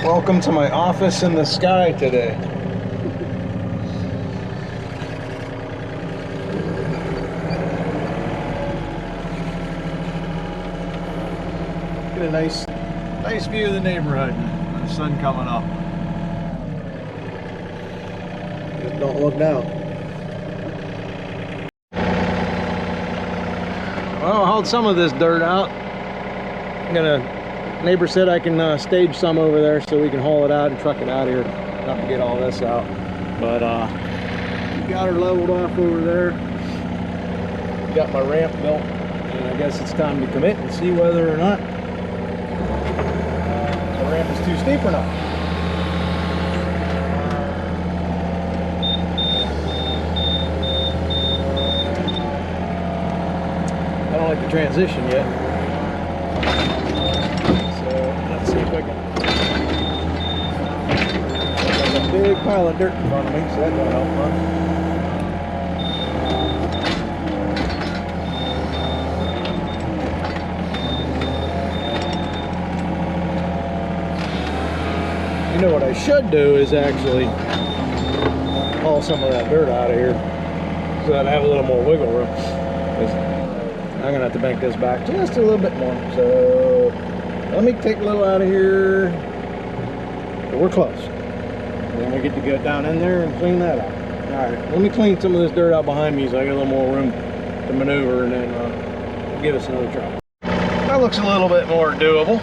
Welcome to my office in the sky today. Get a nice view of the neighborhood with the sun coming up. Just don't look down. Well, I'll hold some of this dirt out. Neighbor said I can stage some over there so we can haul it out and truck it out here. Not to get all this out, but got her leveled off over there. Got my ramp built, and I guess it's time to commit and see whether or not the ramp is too steep or not. I don't like the transition yet. Let's see if I can. There's a big pile of dirt in front of me, so that don't help much. You know what I should do is actually haul some of that dirt out of here so that I have a little more wiggle room. I'm gonna have to bank this back just a little bit more. So let me take a little out of here. We're close. Then we get to go down in there and clean that out. All right, let me clean some of this dirt out behind me so I get a little more room to maneuver, and then we'll give us another try. That looks a little bit more doable.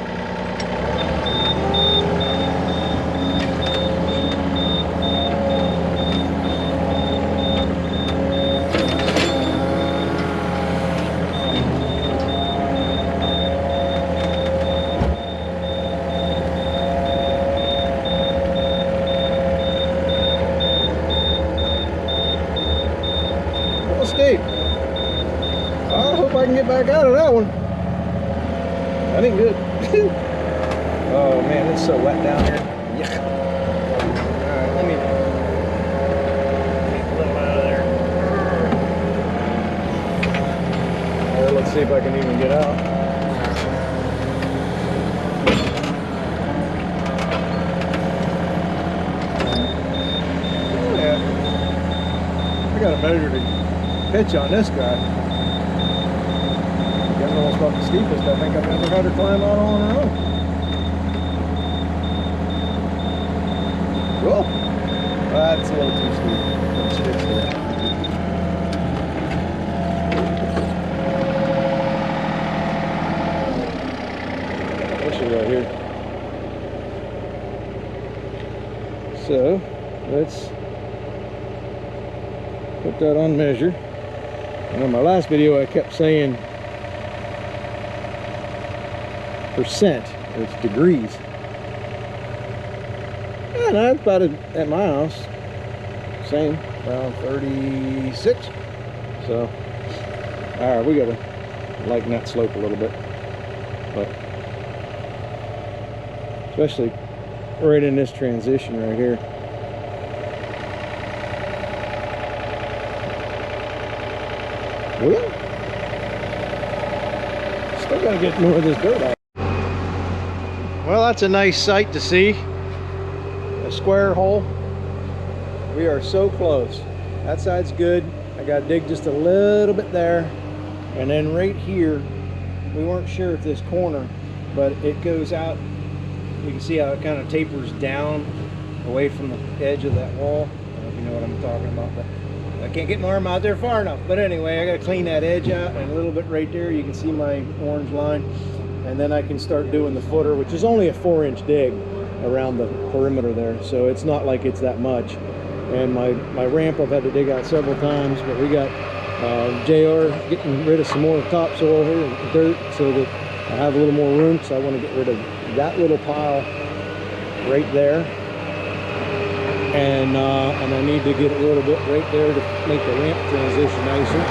Steep. I hope I can get back out of that one. That ain't good. Oh man, it's so wet down here. Yeah. Alright, let me get a little out of there. Well, let's see if I can even get out. Oh yeah. I got a measure to pitch on this guy. Getting almost about the steepest I think I've ever had her climb out on her own. Cool. That's a little too steep. Let's fix it. Push it right here. So let's put that on measure. And in my last video I kept saying percent, it's degrees. And that's about it at my house. Same, around 36. So, alright, we gotta lighten that slope a little bit. But especially right in this transition right here. Well, still gotta get more of this dirt out. Well, that's a nice sight to see. A square hole. We are so close. That side's good. I gotta dig just a little bit there. And then right here, we weren't sure if this corner, but it goes out. You can see how it kind of tapers down away from the edge of that wall. I don't know if you know what I'm talking about, but I can't get my arm out there far enough. But anyway, I got to clean that edge out, and a little bit right there you can see my orange line, and then I can start doing the footer, which is only a 4-inch dig around the perimeter there, so it's not like it's that much. And my ramp I've had to dig out several times, but we got JR getting rid of some more topsoil here and dirt so that I have a little more room, so I want to get rid of that little pile right there. And I need to get a little bit right there to make the ramp transition nicer.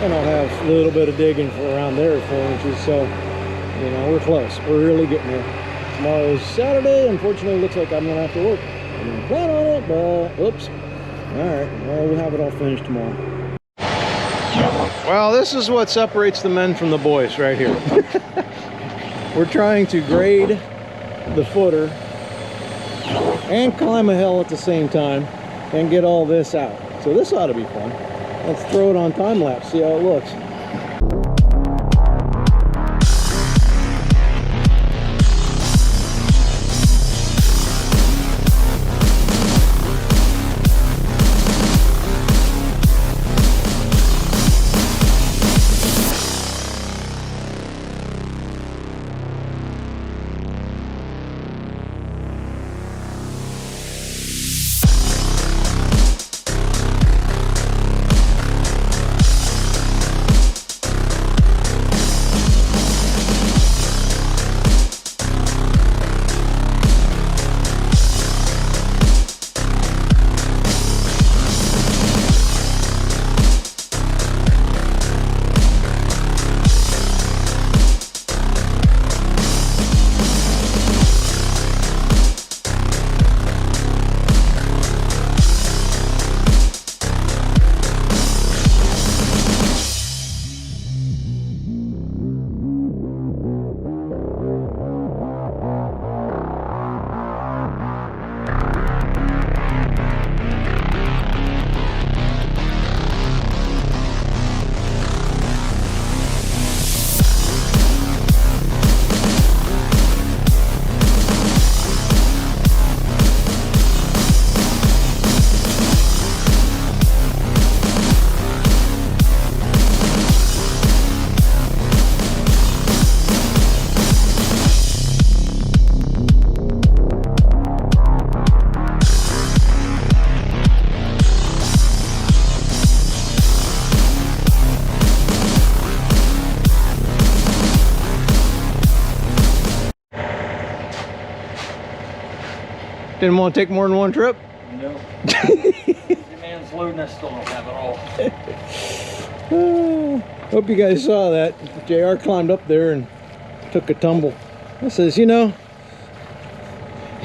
And I'll have a little bit of digging for around there at 4 inches. So, you know, we're close. We're really getting there. Tomorrow's Saturday. Unfortunately, it looks like I'm going to have to work. I didn't plan on it, but oops. All right. Well, we'll have it all finished tomorrow. Well, this is what separates the men from the boys right here. We're trying to grade the footer and climb a hill at the same time and get all this out. So this ought to be fun. Let's throw it on time lapse, see how it looks. Didn't want to take more than one trip? No. The man's loading, I still don't have it all. Hope you guys saw that. JR climbed up there and took a tumble. I says, you know,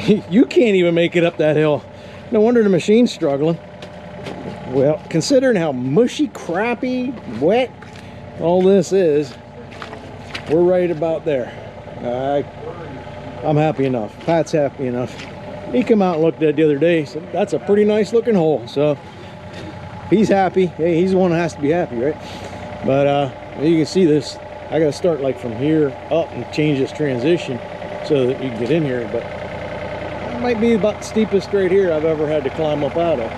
you can't even make it up that hill. No wonder the machine's struggling. Well, considering how mushy, crappy, wet all this is, we're right about there. I'm happy enough. Pat's happy enough. He came out and looked at it the other day. Said, that's a pretty nice looking hole. So he's happy. Hey, he's the one that has to be happy, right? But you can see this. I got to start like from here up and change this transition so that you can get in here. But it might be about the steepest right here I've ever had to climb up out of.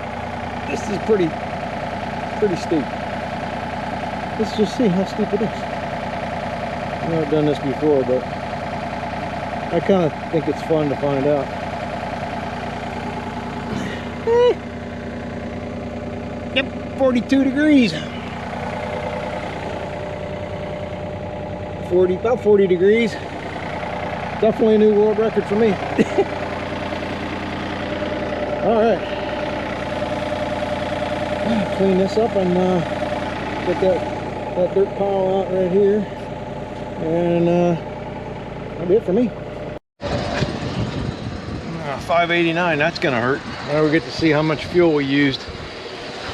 This is pretty steep. Let's just see how steep it is. I know I've done this before, but I kind of think it's fun to find out. Yep, 42 degrees. About 40 degrees. Definitely a new world record for me. All right. Clean this up and get that dirt pile out right here. And that'll be it for me. 589, that's gonna hurt. Now we get to see how much fuel we used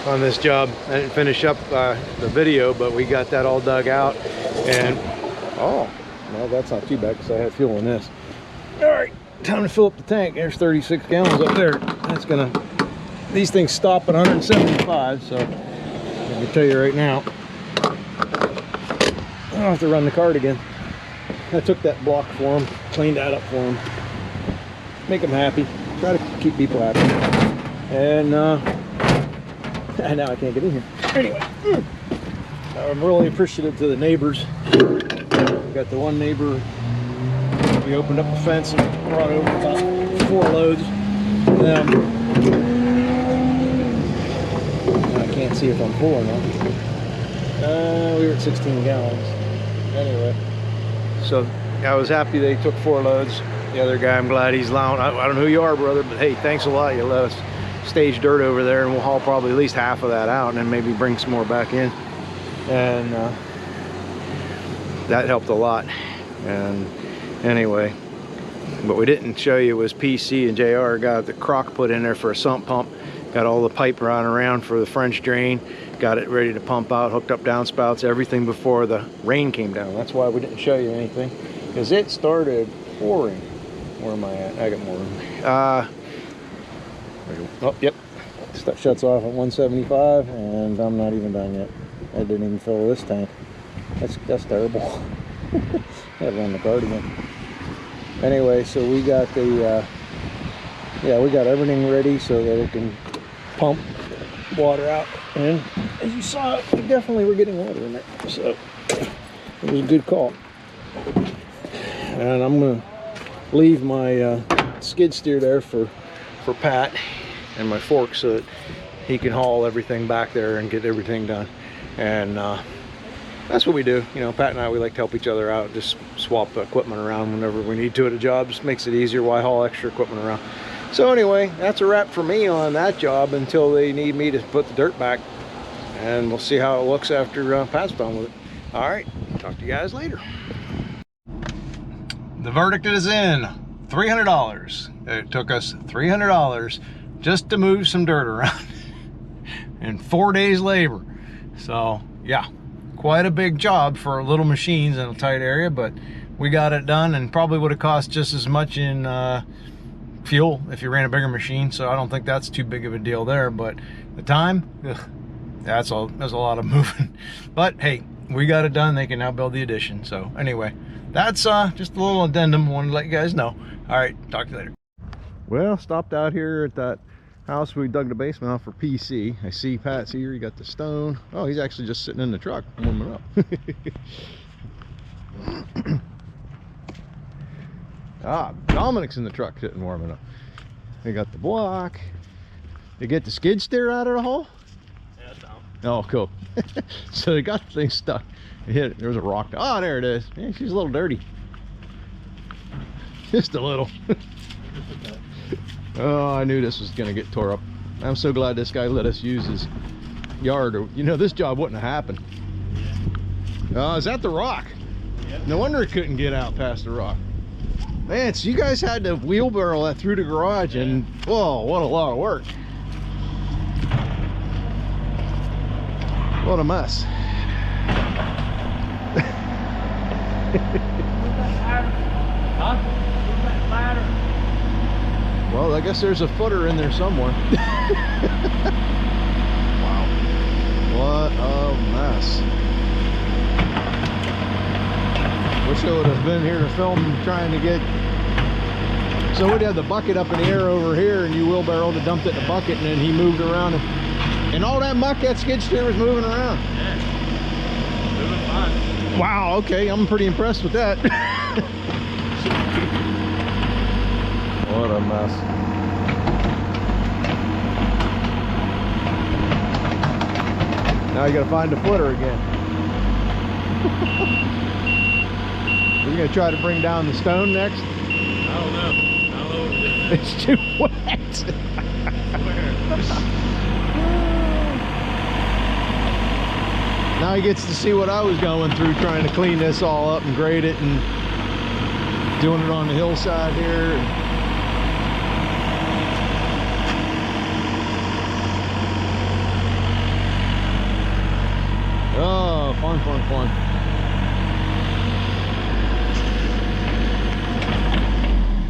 on this job. I didn't finish up the video, but we got that all dug out. And oh, well, that's not too bad because I had fuel in this. All right, time to fill up the tank. There's 36 gallons up there. That's gonna, these things stop at 175, so I can tell you right now, I don't have to run the cart again. I took that block for them, cleaned that up for them. Make them happy. Try to keep people happy. And now I can't get in here. Anyway, I'm really appreciative to the neighbors. We got the one neighbor. We opened up the fence and brought over about 4 loads. I can't see if I'm full or not. We were at 16 gallons. Anyway, so I was happy they took 4 loads. The other guy, I'm glad he's allowing. I don't know who you are, brother, but hey, thanks a lot. You let us stage dirt over there, and we'll haul probably at least half of that out and then maybe bring some more back in. And that helped a lot. And anyway, what we didn't show you was PC and JR got the crock put in there for a sump pump, got all the pipe running around for the French drain, got it ready to pump out, hooked up downspouts, everything before the rain came down. That's why we didn't show you anything, because it started pouring. Where am I at? I got more room. Oh, yep. Shuts off at 175, and I'm not even done yet. I didn't even fill this tank. That's terrible. Gotta run the cardigan. Anyway, so we got the we got everything ready so that it can pump water out. And as you saw, we definitely were getting water in there. So it was a good call. And I'm gonna leave my skid steer there for Pat and my fork so that he can haul everything back there and get everything done. And that's what we do. You know, Pat and I, we like to help each other out, just swap equipment around whenever we need to at a job. Just makes it easier. Why haul extra equipment around? So anyway, that's a wrap for me on that job until they need me to put the dirt back. And we'll see how it looks after Pat's done with it. All right, talk to you guys later. The verdict is in. $300. It took us $300 just to move some dirt around and 4 days labor. So yeah, quite a big job for little machines in a tight area, but we got it done, and probably would have cost just as much in fuel if you ran a bigger machine. So I don't think that's too big of a deal there, but the time, there's a lot of moving. But hey, we got it done. They can now build the addition. So anyway, that's just a little addendum. Wanted to let you guys know. All right, talk to you later. Well, stopped out here at that house we dug the basement out for PC. I see Pat's here. He got the stone. Oh, he's actually just sitting in the truck warming up. Dominic's in the truck sitting warming up. They got the block. They get the skid steer out of the hole? Yeah, it's down. Oh, cool. So they got the thing stuck. It hit it. There was a rock. Oh, there it is. Yeah, she's a little dirty. Just a little. Oh, I knew this was gonna get tore up. I'm so glad this guy let us use his yard. You know, this job wouldn't have happened. Oh, is that the rock? Yep. No wonder it couldn't get out past the rock. Man, so you guys had to wheelbarrow that through the garage, and whoa, what a lot of work. What a mess. Huh? Well, I guess there's a footer in there somewhere. Wow. What a mess. Wish I would have been here to film trying to get... So we'd have the bucket up in the air over here, and you wheelbarrowed and dumped it in the bucket, and then he moved around. And all that muck, that skid steer was moving around. Yeah. Moving fine. Wow, okay, I'm pretty impressed with that. What a mess. Now you gotta find the footer again. We're gonna try to bring down the stone next. I don't know. I don't know what it is. It's too wet. Now he gets to see what I was going through trying to clean this all up and grade it and doing it on the hillside here. Oh, fun, fun, fun.